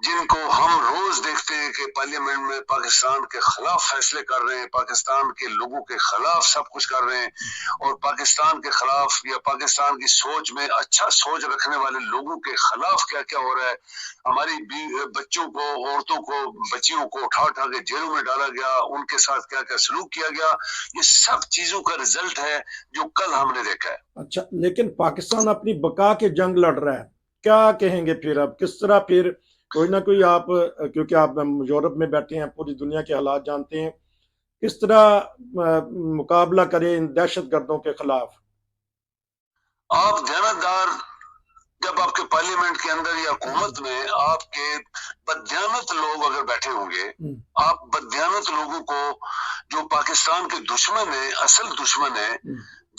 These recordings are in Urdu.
جن کو ہم روز دیکھتے ہیں کہ پارلیمنٹ میں پاکستان کے خلاف فیصلے کر رہے ہیں، پاکستان کے لوگوں کے خلاف سب کچھ کر رہے ہیں، اور پاکستان کے خلاف یا پاکستان کی سوچ میں اچھا سوچ رکھنے والے لوگوں کے خلاف کیا کیا ہو رہا ہے. ہماری بچوں کو، عورتوں کو، بچیوں کو اٹھا اٹھا کے جیلوں میں ڈالا گیا، ان کے ساتھ کیا کیا سلوک کیا گیا. یہ سب چیزوں کا رزلٹ ہے جو کل ہم نے دیکھا ہے. اچھا، لیکن پاکستان اپنی بقا کی جنگ لڑ رہا ہے، کیا کہیں گے پھر؟ اب کس طرح پھر کوئی نہ کوئی آپ، کیونکہ آپ یورپ میں بیٹھے ہیں، پوری دنیا کے حالات جانتے ہیں، کس طرح مقابلہ کریں ان دہشت گردوں کے خلاف؟ آپ دیانتدار، جب آپ کے پارلیمنٹ کے اندر یا حکومت میں آپ کے بددیانت لوگ اگر بیٹھے ہوں گے، آپ بددیانت لوگوں کو جو پاکستان کے دشمن ہیں، اصل دشمن ہیں،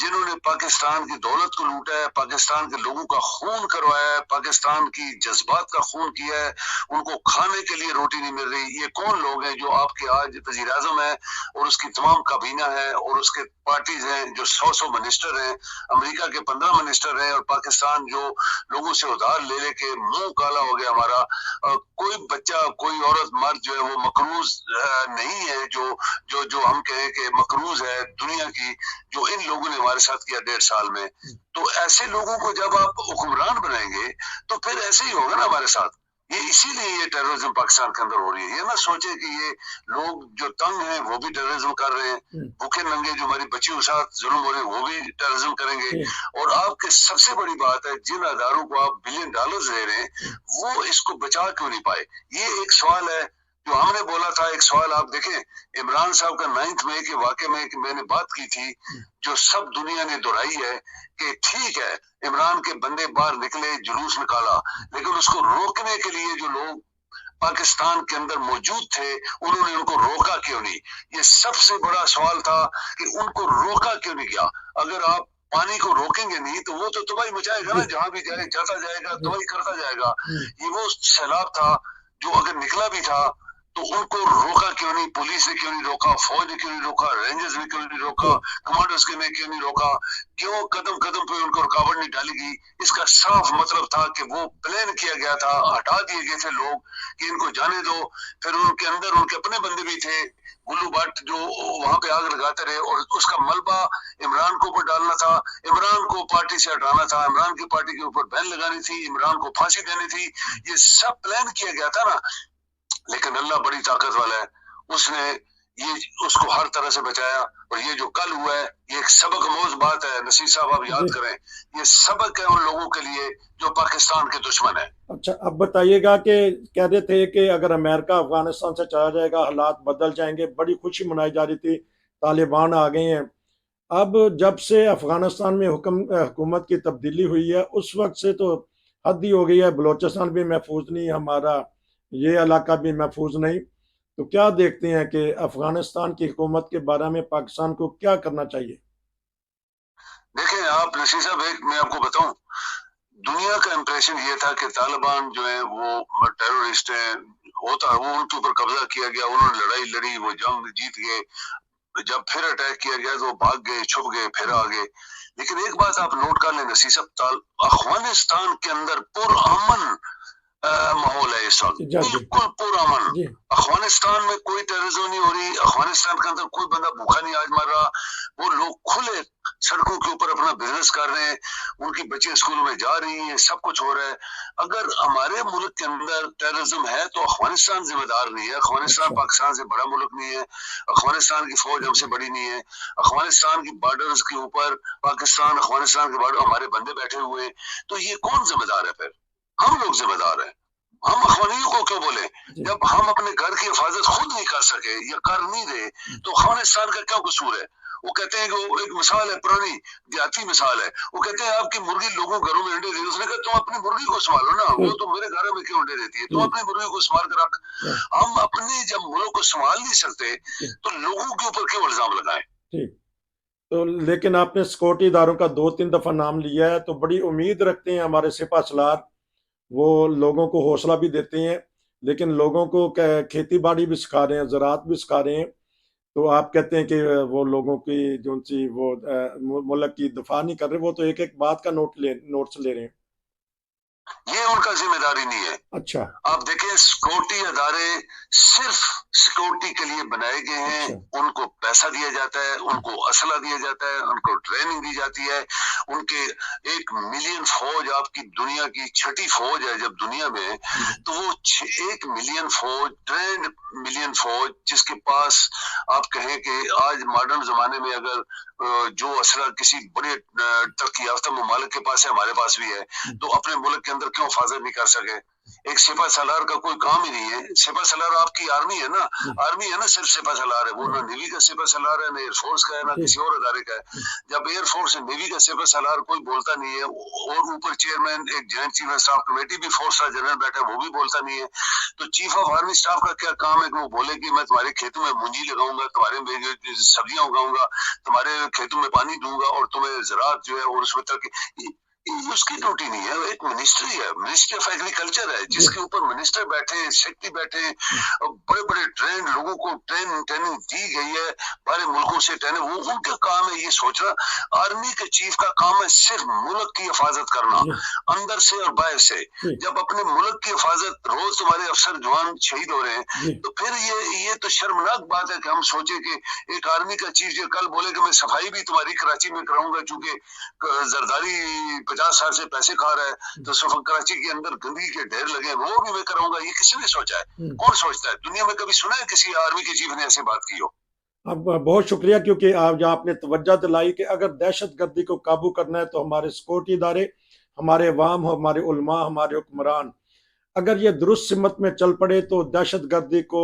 جنہوں نے پاکستان کی دولت کو لوٹا ہے، پاکستان کے لوگوں کا خون کروایا ہے، پاکستان کی جذبات کا خون کیا ہے، ان کو کھانے کے لیے روٹی نہیں مل رہی. یہ کون لوگ ہیں جو آپ کے آج وزیر اعظم ہے اور اس کی تمام کابینہ ہے اور اس کے پارٹیز ہیں جو 100 منسٹر ہیں، امریکہ کے 15 منسٹر ہیں، اور پاکستان جو لوگوں سے ادھار لے لے کے منہ کالا ہو گیا ہمارا. کوئی بچہ، کوئی عورت، مرد جو ہے وہ مقروض نہیں ہے، جو ہم کہیں کہ مقروض ہے دنیا کی، جو ان لوگوں نے ہمارے ساتھ کیا 1.5 سال میں. تو ایسے لوگوں کو جب آپ حکمران بنائیں گے تو پھر ایسے ہی ہوگا نا ہمارے ساتھ. یہ اسی لیے یہ ٹیررزم پاکستان کے اندر ہو رہی ہے. یہ نہ سوچے کہ یہ لوگ جو تنگ ہیں وہ بھی ٹیررزم کر رہے ہیں، بھوکے ننگے جو ہماری بچیوں کے ساتھ ظلم ہو رہے ہیں وہ بھی ٹیررزم کریں گے. اور آپ کے سب سے بڑی بات ہے، جن اداروں کو آپ بلین ڈالرز دے رہے ہیں وہ اس کو بچا کیوں نہیں پائے؟ یہ ایک سوال ہے جو ہم نے بولا تھا. ایک سوال آپ دیکھیں، عمران صاحب کا 9 مئی کے واقعے میں میں نے بات کی تھی جو سب دنیا نے دہرائی ہے کہ ٹھیک ہے عمران کے بندے باہر نکلے، جلوس نکالا، لیکن اس کو روکنے کے لیے جو لوگ پاکستان کے اندر موجود تھے انہوں نے ان کو روکا کیوں نہیں؟ یہ سب سے بڑا سوال تھا کہ ان کو روکا کیوں نہیں گیا. اگر آپ پانی کو روکیں گے نہیں تو وہ تو تباہی مچائے گا نا، جہاں بھی جائے جاتا جائے گا تباہی کرتا جائے گا. یہ وہ سیلاب تھا جو اگر نکلا بھی تھا تو ان کو روکا کیوں نہیں؟ پولیس نے کیوں نہیں روکا؟ فوج نے کیوں نہیں روکا؟ رینجرز نے کیوں نہیں روکا؟ کمانڈرز نے کیوں نہیں روکا؟ کیوں قدم قدم پہ ان کو رکاوٹ نہیں ڈالی گئی؟ اس کا صاف مطلب تھا کہ وہ پلان کیا گیا تھا، ہٹا دیے گئے تھے لوگ کہ ان کو جانے دو. پھر ان کے اندر ان کے اپنے بندے بھی تھے، گلو بٹ، جو وہاں پہ آگ لگاتے رہے، اور اس کا ملبہ عمران کو اوپر ڈالنا تھا، عمران کو پارٹی سے ہٹانا تھا، عمران کی پارٹی کے اوپر بین لگانی تھی، عمران کو پھانسی دینی تھی. یہ سب پلان کیا گیا تھا نا. لیکن اللہ بڑی طاقت والا ہے، اس نے اس کو ہر طرح سے بچایا. اور یہ جو کل ہوا ہے یہ ایک سبق آموز بات ہے. نصیر صاحب آپ یاد کریں، یہ سبق ہے ان لوگوں کے لیے جو پاکستان کے دشمن ہیں. اچھا، اب بتائیے گا کہ کہہ رہے تھے کہ اگر امریکہ افغانستان سے چلا جائے گا حالات بدل جائیں گے، بڑی خوشی منائی جا رہی تھی، طالبان آ گئے ہیں. اب جب سے افغانستان میں حکومت کی تبدیلی ہوئی ہے اس وقت سے تو حد ہی ہو گئی ہے، بلوچستان بھی محفوظ نہیں، ہمارا یہ علاقہ بھی محفوظ نہیں. تو کیا دیکھتے ہیں کہ افغانستان کی حکومت کے بارے میں پاکستان کو کیا کرنا چاہیے؟ دیکھیں آپ نصیر صاحب، ایک میں آپ کو بتاؤں، دنیا کا امپریشن یہ تھا کہ طالبان جو ہیں وہ ٹیرورسٹ ہیں، ہوتا وہ ان کے اوپر قبضہ کیا گیا، انہوں نے لڑائی لڑی، وہ جنگ جیت گئے، جب پھر اٹیک کیا گیا تو وہ بھاگ گئے، چھپ گئے، پھر آ گئے. لیکن ایک بات آپ نوٹ کر لیں نصیر صاحب، افغانستان کے اندر پرامن ماحول ہے اس وقت، بالکل پرامن. افغانستان میں کوئی ٹیررزم نہیں ہو رہی، افغانستان کے اندر کوئی بندہ بھوکا نہیں آج مر رہا. وہ لوگ کھلے سڑکوں کے اوپر اپنا بزنس کر رہے ہیں، ان کی بچے اسکولوں میں جا رہی ہیں، سب کچھ ہو رہا ہے. اگر ہمارے ملک کے اندر ٹیررزم ہے تو افغانستان ذمہ دار نہیں ہے. افغانستان پاکستان سے بڑا ملک نہیں ہے، افغانستان کی فوج ہم سے بڑی نہیں ہے، افغانستان کی بارڈرز کے اوپر پاکستان افغانستان کے بارڈر ہمارے بندے بیٹھے ہوئے ہیں. تو یہ کون ذمہ دار ہے؟ پھر ہم لوگ ذمہ دار ہیں. ہم اخوانیوں کو کیوں بولیں؟ جب ہم اپنے گھر کی حفاظت خود نہیں کر سکے یا کر نہیں رہے تو افغانستان کا کیا قصور ہے؟ وہ کہتے ہیں کہ وہ ایک مثال ہے، پرانی دیہاتی مثال ہے، وہ کہتے ہیں آپ کی مرغی لوگوں گھروں میں انڈے دیتی ہے. اس نے کہا تم اپنی مرغی کو سنبھالو نا، وہ تو میرے گھر میں کیوں انڈے دیتی ہے؟ تم اپنی مرغی کو سنبھال کر رکھ. ہم اپنے جب ملک کو سنبھال نہیں سکتے تو لوگوں کے اوپر کیوں الزام لگائیں؟ تو لیکن آپ نے سیکورٹی اداروں کا 2-3 دفعہ نام لیا ہے، تو بڑی امید رکھتے ہیں ہمارے سپہ سالار، وہ لوگوں کو حوصلہ بھی دیتے ہیں، لیکن لوگوں کو کھیتی باڑی بھی سکھا رہے ہیں، زراعت بھی سکھا رہے ہیں. تو آپ کہتے ہیں کہ وہ لوگوں کی جو سی وہ ملک کی دفاع نہیں کر رہے، وہ تو ایک ایک بات کا نوٹس لے رہے ہیں. یہ ان کا ذمہ داری نہیں ہے. اچھا آپ دیکھیں سیکورٹی ادارے صرف سیکورٹی کے لیے بنائے گئے ہیں. اچھا ان کو پیسہ دیا جاتا ہے, ان کو اسلحہ دیا جاتا ہے, ان کو ٹریننگ دی جاتی ہے. ان کے 1 ملین فوج, آپ کی دنیا کی 6ٹھی فوج ہے جب دنیا میں, تو وہ 1 ملین فوج, ٹرینڈ ملین فوج, جس کے پاس آپ کہیں کہ آج ماڈرن زمانے میں اگر جو اسلحہ کسی بڑے ترقی یافتہ ممالک کے پاس ہے, ہمارے پاس بھی ہے, تو اپنے ملک کے اندر کیوں حفاظت نہیں کر سکے؟ ایک سپہ سالار کا کوئی کام ہی نہیں ہے. سپہ سالار آپ کی آرمی ہے نا, آرمی ہے نا, صرف سپہ سالار ہے. وہ نہ نیوی کا سپہ سالار ہے, نہ ایئر فورس کا ہے, نہ کسی اور ادارے کا ہے. جب ایئر فورس اور نیوی کا سپہ سالار کوئی بولتا نہیں ہے, اور اوپر چیئرمین ایک joint chief of staff committee بھی 4 اسٹار جنرل بیٹھا ہے, وہ بھی بولتا نہیں ہے, تو چیف آف آرمی اسٹاف کا کیا کام ہے کہ وہ بولے کہ میں تمہارے کھیتوں میں منجی لگاؤں گا, تمہارے سبزیاں اگاؤں گا, تمہارے کھیتوں میں پانی دوں گا, اور تمہیں زراعت جو ہے اور اس میں ترقی, اس کی ڈیوٹی نہیں ہے. ایک منسٹری ہے, منسٹری آف ایگریکلچر ہے, جس کے اوپر منسٹر بیٹھے ہیں, سیکرٹری بیٹھے ہیں, بڑے بڑے ٹرینڈ لوگوں کو ٹریننگ دی گئی ہے بڑے ملکوں سے ٹریننگ, وہ ان کا کام ہے یہ سوچنا. آرمی کے چیف کا کام ہے صرف ملک کی حفاظت کرنا, اندر سے اور باہر سے. جب اپنے ملک کی حفاظت, روز تمہارے افسر جوان شہید ہو رہے ہیں, تو پھر یہ تو شرمناک بات ہے کہ ہم سوچیں کہ ایک آرمی کا چیف جو کل بولے کہ میں صفائی بھی تمہاری کراچی میں کراؤں گا, چونکہ زرداری 50 سال سے پیسے کھا رہا ہے, تو کراچی کے اندر گندگی کے ڈھیر لگے, وہ بھی میں کراؤں گا. یہ کسی نے سوچا ہے؟ کون سوچتا ہے؟ دنیا میں کبھی سنا ہے کسی آرمی کے چیف نے ایسے بات کی ہو؟ اب بہت شکریہ، کیونکہ آپ نے توجہ دلائی کہ اگر دہشت گردی کو قابو کرنا ہے تو ہمارے سیکورٹی ادارے، ہمارے عوام، ہمارے علماء، ہمارے حکمران اگر یہ درست سمت میں چل پڑے تو دہشت گردی کو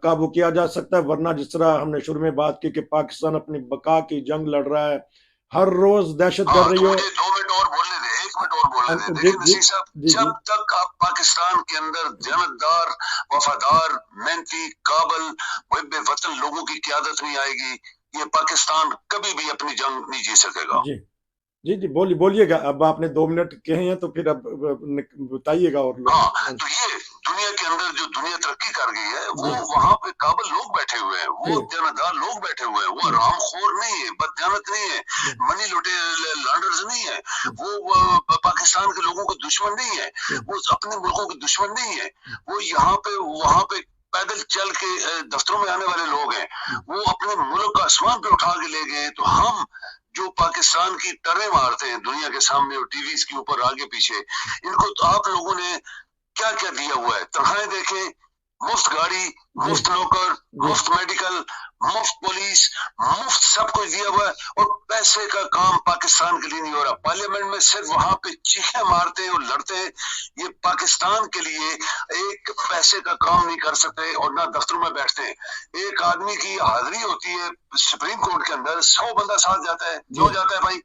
قابو کیا جا سکتا ہے. ورنہ جس طرح ہم نے شروع میں بات کی کہ پاکستان اپنی بقا کی جنگ لڑ رہا ہے، ہر روز دہشت ہاں، گردی تو مجھے 2 منٹ اور بولنے دیں, 1 منٹ اور بولنے دیں. دیکھیں نصیر صاحب, جب تک آپ پاکستان کے اندر دیانتدار، وفادار، محنتی، قابل، محب وطن لوگوں کی قیادت نہیں آئے گی, یہ پاکستان کبھی بھی اپنی جنگ نہیں جیت سکے گا. جی بولیے گا. اب آپ نے 2 منٹ کہے ہیں تو پھر اب بتائیے گا. اور ہاں، تو یہ دنیا کے اندر جو دنیا ترقی کر گئی ہے, وہ وہاں پہ قابل لوگ بیٹھے ہوئے ہیں, وہ دیانتدار لوگ بیٹھے ہوئے ہیں, وہ رام خور نہیں ہے, بددیانت نہیں ہے, منی لوٹے لانڈرز نہیں ہے, وہ پاکستان کے لوگوں کے دشمن نہیں ہے, وہ اپنے ملکوں کے دشمن نہیں ہے, وہ یہاں پہ وہاں پہ پیدل چل کے دفتروں میں آنے والے لوگ ہیں, وہ اپنے ملک کا آسمان پہ اٹھا کے لے گئے. تو ہم جو پاکستان کی ٹرے مارتے ہیں دنیا کے سامنے اور ٹی ویز کے اوپر آگے پیچھے, ان کو تو آپ لوگوں نے کیا کیا دیا ہوا ہے؟ تنخواہیں دیکھیں, مفت گاڑی, مفت نوکر, مفت میڈیکل, مفت پولیس, مفت سب کچھ دیا ہوا ہے, اور پیسے کا کام پاکستان کے لیے نہیں ہو رہا. پارلیمنٹ میں صرف وہاں پہ چیخیں مارتے ہیں اور لڑتے ہیں. یہ پاکستان کے لیے ایک پیسے کا کام نہیں کر سکتے, اور نہ دفتروں میں بیٹھتے ہیں. ایک آدمی کی حاضری ہوتی ہے سپریم کورٹ کے اندر, 100 بندہ ساتھ جاتا ہے. کیوں جاتا ہے بھائی؟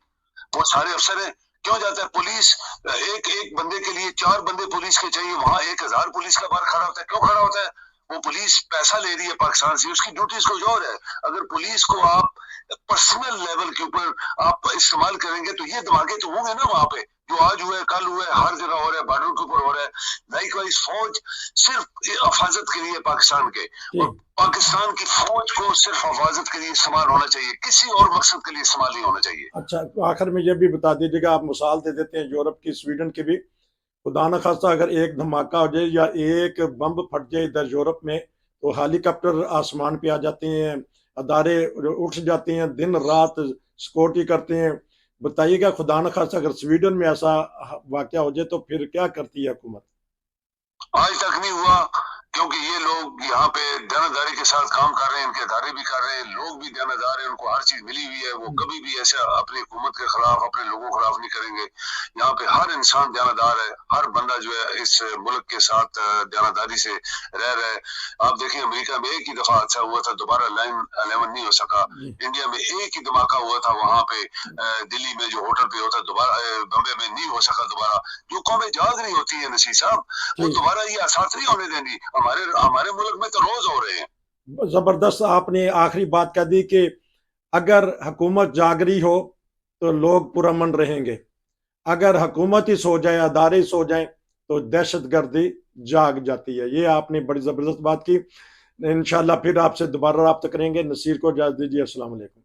وہ سارے افسر ہیں. کیوں جاتا ہے؟ پولیس ایک بندے کے لیے 4 بندے پولیس کے چاہیے, وہاں 1000 پولیس کا بار کھڑا ہوتا ہے. کیوں کھڑا ہوتا ہے؟ وہ پولیس پیسہ لے رہی ہے پاکستان سے, اس کی ڈیوٹیز کچھ اور ہے. اگر پولیس کو آپ پرسنل لیول کے اوپر آپ استعمال کریں گے تو یہ دھماکے تو ہوں گے نا وہاں پہ, جو آج ہوئے, کل ہوئے, ہر جگہ ہو رہا ہے, بارڈر کے اوپر ہو رہا ہے. لائک وائز فوج صرف حفاظت کے لیے پاکستان کے, اور پاکستان کی فوج کو صرف حفاظت کے لیے استعمال ہونا چاہیے, کسی اور مقصد کے لیے استعمال نہیں ہونا چاہیے. اچھا, آخر میں یہ بھی بتا دیجیے گا, آپ مثال دے دیتے ہیں یورپ کی, سویڈن کی بھی. خدا نہ خواستہ اگر ایک دھماکہ ہو جائے یا ایک بمب پھٹ جائے ادھر یورپ میں, تو ہیلی کاپٹر آسمان پہ آ جاتے ہیں, ادارے اٹھ جاتے ہیں, دن رات سیکورٹی کرتے ہیں. بتائیے گا خدا نہ خواستہ اگر سویڈن میں ایسا واقعہ ہو جائے تو پھر کیا کرتی ہے حکومت؟ آج تک نہیں ہوا, کیونکہ یہ لوگ یہاں پہ دیانتداری کے ساتھ کام کر رہے ہیں, ان کے ادارے بھی کر رہے ہیں, لوگ بھی دیانتدار ہیں, ان کو ہر چیز ملی ہوئی ہے. وہ کبھی بھی ایسا اپنی حکومت کے خلاف, اپنے لوگوں کے خلاف نہیں کریں گے. یہاں پہ ہر انسان دیانتدار ہے, ہر بندہ جو ہے اس ملک کے ساتھ دیانتداری سے رہ رہا ہے. آپ دیکھیں امریکہ میں ایک ہی دفعہ حادثہ ہوا تھا, دوبارہ 9/11 نہیں ہو سکا. انڈیا میں ایک ہی دھماکہ ہوا تھا وہاں پہ دلی میں جو ہوٹل پہ ہوتا, دوبارہ بمبے میں نہیں ہو سکا دوبارہ. جو قومیں جاگ نہیں ہوتی ہے نصیر صاحب, وہ دوبارہ یہ احساس نہیں ہونے دیں گی. ہمارے ملک میں تو روز ہو رہے ہیں. زبردست. آپ نے آخری بات کہہ دی کہ اگر حکومت جاگ رہی ہو تو لوگ پرامن رہیں گے, اگر حکومت ہی سو جائے, ادارے ہی سو جائیں, تو دہشت گردی جاگ جاتی ہے. یہ آپ نے بڑی زبردست بات کی. انشاءاللہ پھر آپ سے دوبارہ رابطہ کریں گے. نصیر کو اجازت دیجیے. السلام علیکم.